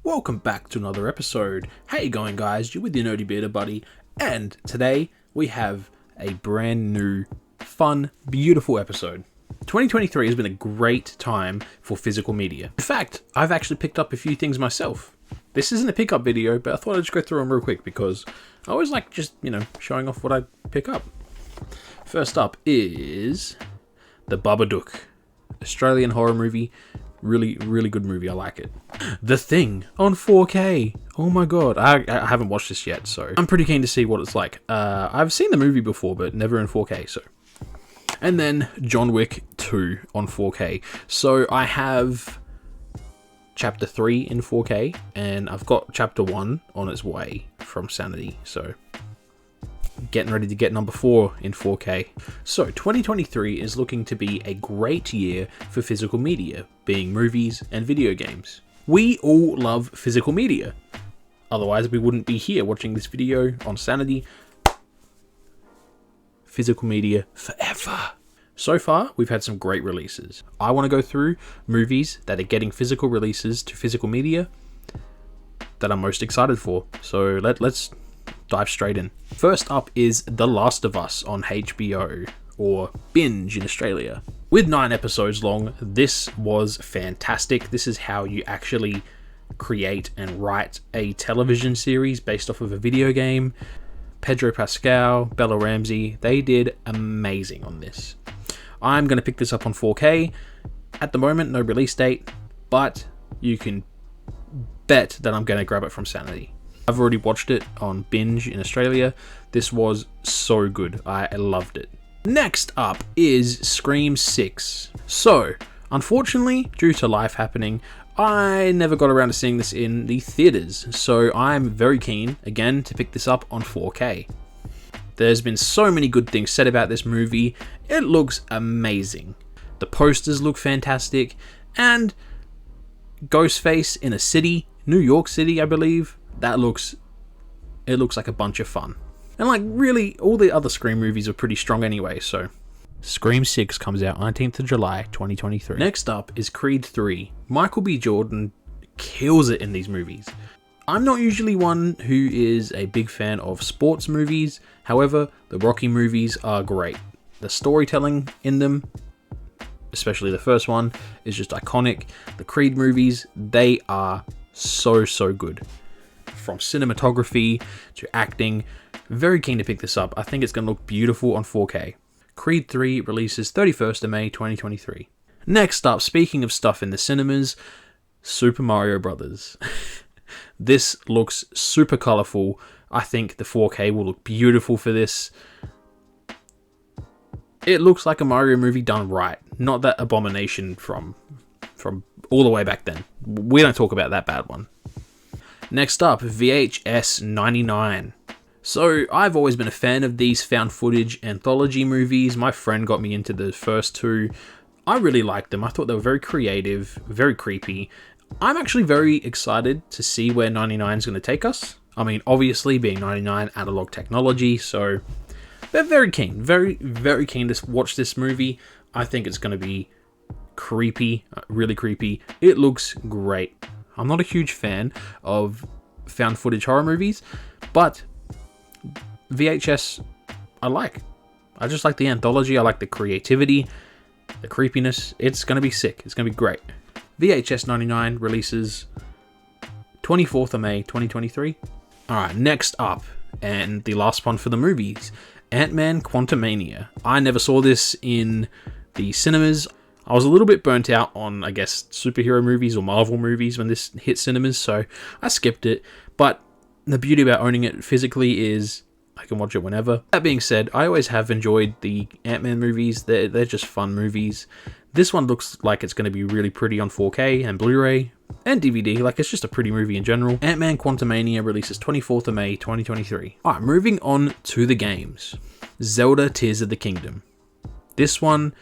Welcome back to another episode. How you going, guys? You're with your Nerdy Bearded Buddy, and today we have a brand new, fun, beautiful episode. 2023 has been a great time for physical media. In fact, I've actually picked up a few things myself. This isn't a pickup video, but I thought I'd just go through them real quick because I always like just, showing off what I pick up. First up is The Babadook, Australian horror movie. Really, really good movie. I like it. The Thing on 4K. Oh my god. I haven't watched this yet, so I'm pretty keen to see what it's like. I've seen the movie before, but never in 4K, so. And then John Wick 2 on 4K. So I have Chapter 3 in 4K, and I've got Chapter 1 on its way from Sanity, so getting ready to get number 4 in 4K. So 2023 is looking to be a great year for physical media, being movies and video games. We all love physical media. Otherwise we wouldn't be here watching this video on Sanity. Physical media forever. So far, we've had some great releases. I want to go through movies that are getting physical releases to physical media that I'm most excited for. So let's dive straight in. First up is The Last of Us on HBO, or Binge in Australia. With 9 episodes long, this was fantastic. This is how you actually create and write a television series based off of a video game. Pedro Pascal, Bella Ramsey, they did amazing on this. I'm going to pick this up on 4K. At the moment, no release date, but you can bet that I'm going to grab it from Sanity. I've already watched it on Binge in Australia. This was so good. I loved it. Next up is Scream 6. So, unfortunately, due to life happening, I never got around to seeing this in the theaters. So I'm very keen, again, to pick this up on 4K. There's been so many good things said about this movie. It looks amazing. The posters look fantastic. And Ghostface in a city, New York City, I believe. It looks like a bunch of fun. And like really, all the other Scream movies are pretty strong anyway, so. Scream 6 comes out 19th of July, 2023. Next up is Creed 3. Michael B. Jordan kills it in these movies. I'm not usually one who is a big fan of sports movies. However, the Rocky movies are great. The storytelling in them, especially the first one, is just iconic. The Creed movies, they are so good. From cinematography to acting, very keen to pick this up. I think it's going to look beautiful on 4K. Creed 3 releases 31st of May 2023. Next up, speaking of stuff in the cinemas, Super Mario Brothers. This looks super colourful. I think the 4K will look beautiful for this. It looks like a Mario movie done right, not that abomination from all the way back then. We don't talk about that bad one. Next up, VHS 99. So, I've always been a fan of these found footage anthology movies. My friend got me into the first 2. I really liked them. I thought they were very creative, very creepy. I'm actually very excited to see where 99 is going to take us. I mean, obviously, being 99, analog technology, so they're very keen. Very, very keen to watch this movie. I think it's going to be creepy, really creepy. It looks great. I'm not a huge fan of found footage horror movies, but VHS, I like. I just like the anthology. I like the creativity, the creepiness. It's going to be sick. It's going to be great. VHS 99 releases 24th of May 2023. Alright, next up, and the last one for the movies, Ant-Man Quantumania. I never saw this in the cinemas. I was a little bit burnt out on, I guess, superhero movies or Marvel movies when this hit cinemas, so I skipped it. But the beauty about owning it physically is I can watch it whenever. That being said, I always have enjoyed the Ant-Man movies. They're just fun movies. This one looks like it's going to be really pretty on 4K and Blu-ray and DVD. Like, it's just a pretty movie in general. Ant-Man Quantumania releases 24th of May 2023. Alright, moving on to the games. Zelda Tears of the Kingdom. This one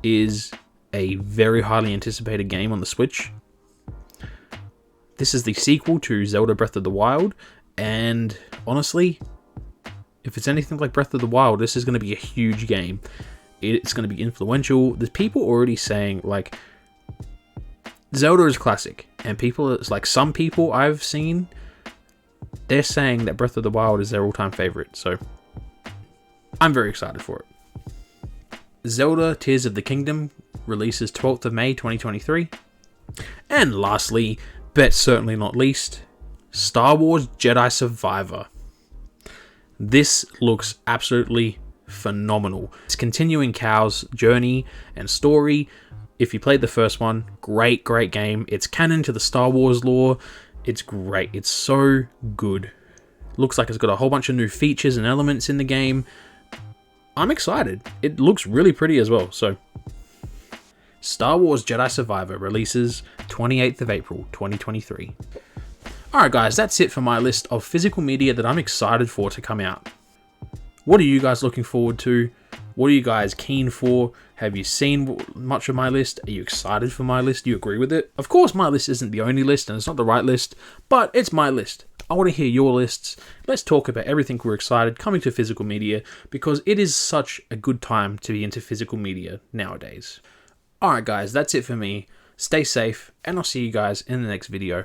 is a very highly anticipated game on the Switch. This is the sequel to Zelda Breath of the Wild, and honestly, if it's anything like Breath of the Wild, this is going to be a huge game. It's going to be influential. There's people already saying, like, Zelda is classic, and it's like some people I've seen, they're saying that Breath of the Wild is their all-time favorite, so I'm very excited for it. Zelda Tears of the Kingdom releases 12th of May 2023. And lastly, but certainly not least, Star Wars Jedi Survivor. This looks absolutely phenomenal. It's continuing Cal's journey and story. If you played the first one, great game. It's canon to the Star Wars lore. It's great. It's so good. Looks like it's got a whole bunch of new features and elements in the game. I'm excited. It looks really pretty as well. So, Star Wars Jedi Survivor releases 28th of April 2023. Alright guys, that's it for my list of physical media that I'm excited for to come out. What are you guys looking forward to? What are you guys keen for? Have you seen much of my list? Are you excited for my list? Do you agree with it? Of course my list isn't the only list and it's not the right list, but it's my list. I want to hear your lists. Let's talk about everything we're excited coming to physical media, because it is such a good time to be into physical media nowadays. Alright guys, that's it for me. Stay safe, and I'll see you guys in the next video.